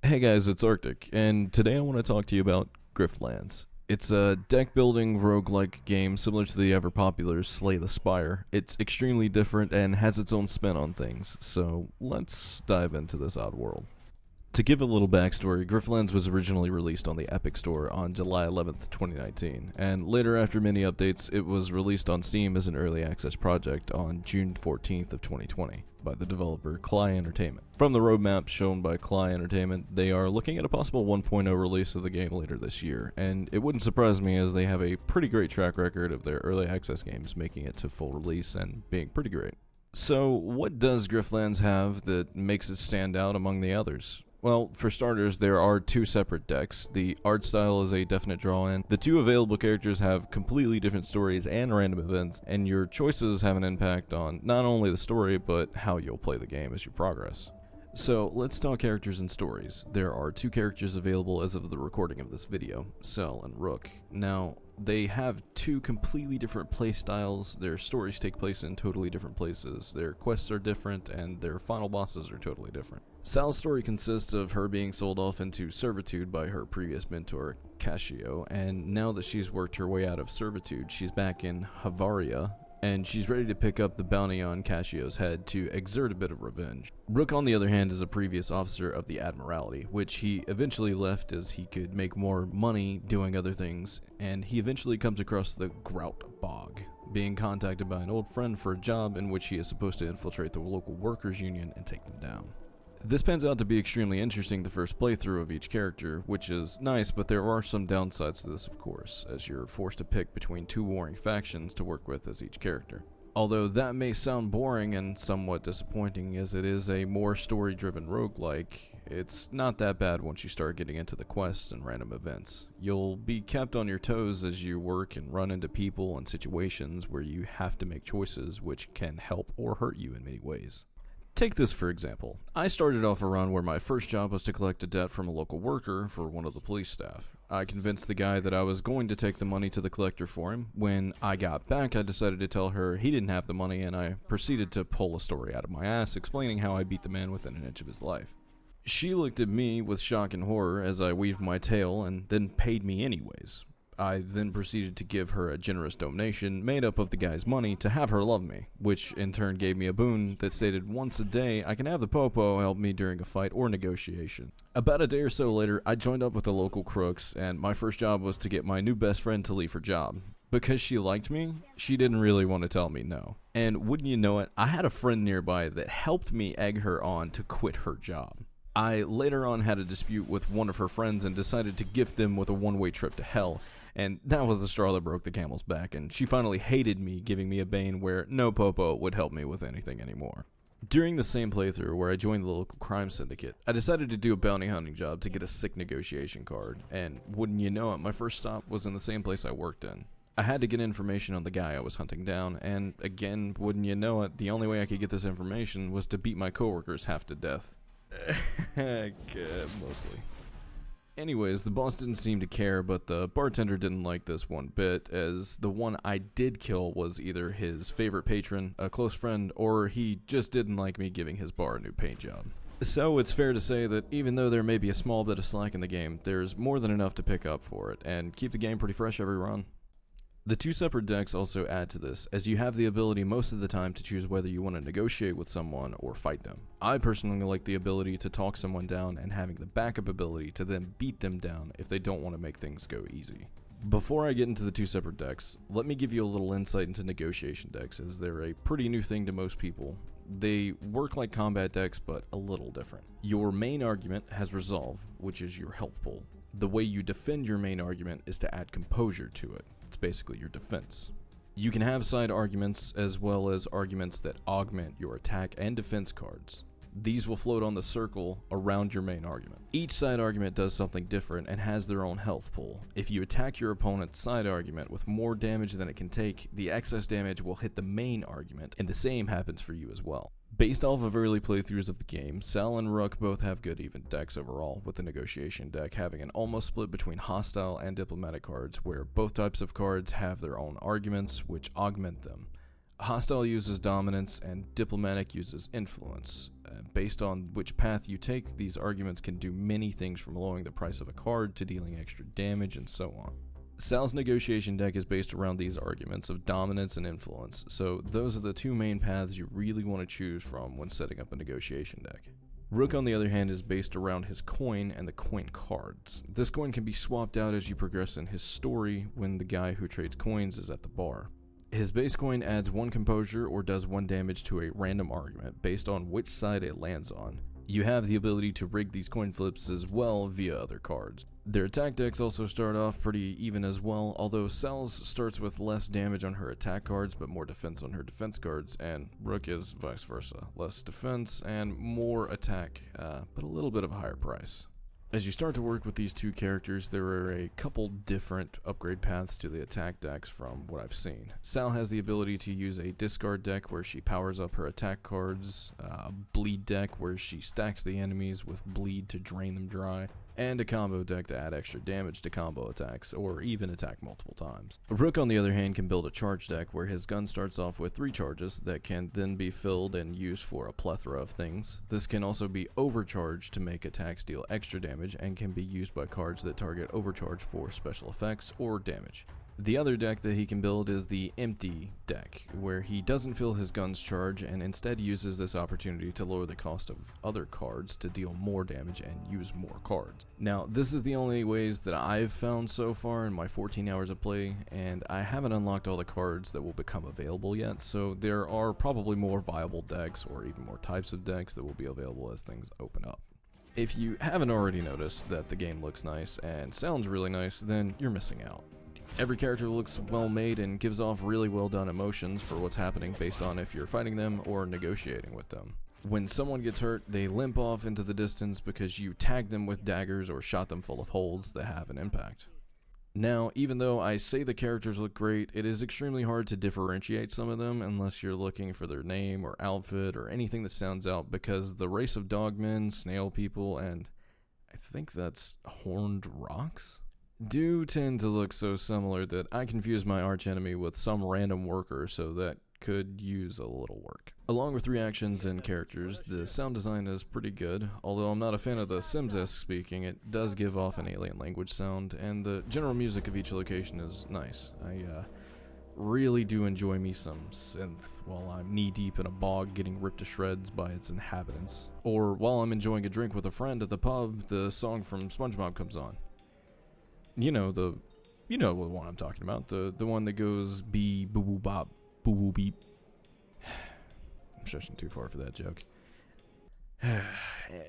Hey guys, it's Arctic, and today I want to talk to you about Griftlands. It's a deck building roguelike game similar to the ever popular Slay the Spire. It's extremely different and has its own spin on things, so let's dive into this odd world. To give a little backstory, Griftlands was originally released on the Epic Store on July 11th, 2019, and later after many updates, it was released on Steam as an early access project on June 14th of 2020 by the developer Klei Entertainment. From the roadmap shown by Klei Entertainment, they are looking at a possible 1.0 release of the game later this year, and it wouldn't surprise me as they have a pretty great track record of their early access games making it to full release and being pretty great. So, what does Griftlands have that makes it stand out among the others? Well, for starters, there are two separate decks. The art style is a definite draw-in. The two available characters have completely different stories and random events, and your choices have an impact on not only the story, but how you'll play the game as you progress. So, let's talk characters and stories. There are two characters available as of the recording of this video, Cell and Rook. Now, they have two completely different playstyles, their stories take place in totally different places, their quests are different, and their final bosses are totally different. Sal's story consists of her being sold off into servitude by her previous mentor, Cascio, and now that she's worked her way out of servitude, she's back in Havaria, and she's ready to pick up the bounty on Caccio's head to exert a bit of revenge. Rook, on the other hand, is a previous officer of the Admiralty, which he eventually left as he could make more money doing other things, and he eventually comes across the Grout Bog, being contacted by an old friend for a job in which he is supposed to infiltrate the local workers' union and take them down. This pans out to be extremely interesting the first playthrough of each character, which is nice, but there are some downsides to this of course, as you're forced to pick between two warring factions to work with as each character. Although that may sound boring and somewhat disappointing as it is a more story-driven roguelike, it's not that bad once you start getting into the quests and random events. You'll be kept on your toes as you work and run into people and situations where you have to make choices which can help or hurt you in many ways. Take this for example. I started off a run where my first job was to collect a debt from a local worker for one of the police staff. I convinced the guy that I was going to take the money to the collector for him. When I got back, I decided to tell her he didn't have the money, and I proceeded to pull a story out of my ass explaining how I beat the man within an inch of his life. She looked at me with shock and horror as I weaved my tale and then paid me anyways. I then proceeded to give her a generous donation made up of the guy's money to have her love me, which in turn gave me a boon that stated once a day I can have the popo help me during a fight or negotiation. About a day or so later, I joined up with the local crooks, and my first job was to get my new best friend to leave her job. Because she liked me, she didn't really want to tell me no. And wouldn't you know it, I had a friend nearby that helped me egg her on to quit her job. I later on had a dispute with one of her friends and decided to gift them with a one-way trip to hell, and that was the straw that broke the camel's back, and she finally hated me, giving me a bane where no popo would help me with anything anymore. During the same playthrough where I joined the local crime syndicate, I decided to do a bounty hunting job to get a sick negotiation card, and wouldn't you know it, my first stop was in the same place I worked in. I had to get information on the guy I was hunting down, and again, wouldn't you know it, the only way I could get this information was to beat my coworkers half to death. Mostly. Anyways, the boss didn't seem to care, but the bartender didn't like this one bit, as the one I did kill was either his favorite patron, a close friend, or he just didn't like me giving his bar a new paint job. So it's fair to say that even though there may be a small bit of slack in the game, there's more than enough to pick up for it, and keep the game pretty fresh every run. The two separate decks also add to this, as you have the ability most of the time to choose whether you want to negotiate with someone or fight them. I personally like the ability to talk someone down and having the backup ability to then beat them down if they don't want to make things go easy. Before I get into the two separate decks, let me give you a little insight into negotiation decks, as they're a pretty new thing to most people. They work like combat decks, but a little different. Your main argument has resolve, which is your health pool. The way you defend your main argument is to add composure to it. It's basically your defense. You can have side arguments as well as arguments that augment your attack and defense cards. These will float on the circle around your main argument. Each side argument does something different and has their own health pool. If you attack your opponent's side argument with more damage than it can take, the excess damage will hit the main argument, and the same happens for you as well. Based off of early playthroughs of the game, Sal and Rook both have good even decks overall, with the negotiation deck having an almost split between hostile and diplomatic cards, where both types of cards have their own arguments which augment them. Hostile uses dominance and diplomatic uses influence. Based on which path you take, these arguments can do many things from lowering the price of a card to dealing extra damage and so on. Sal's negotiation deck is based around these arguments of dominance and influence, so those are the two main paths you really want to choose from when setting up a negotiation deck. Rook, on the other hand, is based around his coin and the coin cards. This coin can be swapped out as you progress in his story when the guy who trades coins is at the bar. His base coin adds 1 composure or does 1 damage to a random argument based on which side it lands on. You have the ability to rig these coin flips as well via other cards. Their attack decks also start off pretty even as well, although Sal's starts with less damage on her attack cards but more defense on her defense cards, and Rook is vice versa. Less defense and more attack, but a little bit of a higher price. As you start to work with these two characters, there are a couple different upgrade paths to the attack decks from what I've seen. Sal has the ability to use a discard deck where she powers up her attack cards, a bleed deck where she stacks the enemies with bleed to drain them dry, and a combo deck to add extra damage to combo attacks, or even attack multiple times. Rook, on the other hand, can build a charge deck where his gun starts off with 3 charges that can then be filled and used for a plethora of things. This can also be overcharged to make attacks deal extra damage and can be used by cards that target overcharge for special effects or damage. The other deck that he can build is the empty deck, where he doesn't fill his gun's charge and instead uses this opportunity to lower the cost of other cards to deal more damage and use more cards. Now, this is the only ways that I've found so far in my 14 hours of play, and I haven't unlocked all the cards that will become available yet, so there are probably more viable decks or even more types of decks that will be available as things open up. If you haven't already noticed that the game looks nice and sounds really nice, then you're missing out. Every character looks well made and gives off really well done emotions for what's happening based on if you're fighting them or negotiating with them. When someone gets hurt, they limp off into the distance because you tagged them with daggers or shot them full of holes that have an impact. Now, even though I say the characters look great, it is extremely hard to differentiate some of them unless you're looking for their name or outfit or anything that stands out, because the race of dogmen, snail people, and I think that's horned rocks, do tend to look so similar that I confuse my archenemy with some random worker, so that could use a little work. Along with reactions and characters, the sound design is pretty good. Although I'm not a fan of the Sims-esque speaking, it does give off an alien language sound, and the general music of each location is nice. I really do enjoy me some synth while I'm knee-deep in a bog getting ripped to shreds by its inhabitants. Or while I'm enjoying a drink with a friend at the pub, the song from SpongeBob comes on. You know the one I'm talking about, the one that goes bee boo boo bop boo boo beep. I'm stretching too far for that joke.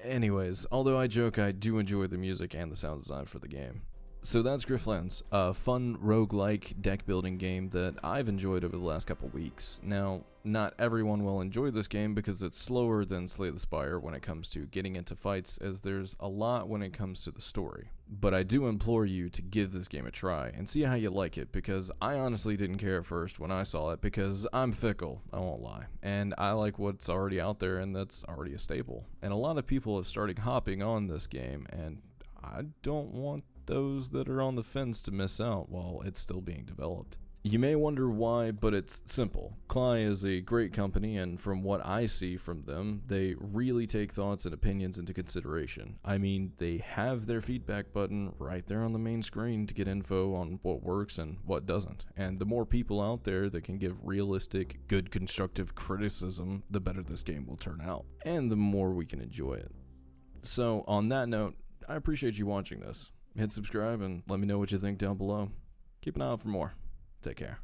Anyways, although I joke, I do enjoy the music and the sound design for the game. So that's Griftlands, a fun roguelike deck building game that I've enjoyed over the last couple weeks. Now, not everyone will enjoy this game because it's slower than Slay the Spire when it comes to getting into fights, as there's a lot when it comes to the story. But I do implore you to give this game a try and see how you like it, because I honestly didn't care at first when I saw it, because I'm fickle, I won't lie, and I like what's already out there and that's already a staple. And a lot of people have started hopping on this game, and I don't want those that are on the fence to miss out while it's still being developed. You may wonder why, but it's simple. Klei is a great company, and from what I see from them, they really take thoughts and opinions into consideration. I mean, they have their feedback button right there on the main screen to get info on what works and what doesn't. And the more people out there that can give realistic, good constructive criticism, the better this game will turn out, and the more we can enjoy it. So, on that note, I appreciate you watching this. Hit subscribe and let me know what you think down below. Keep an eye out for more. Take care.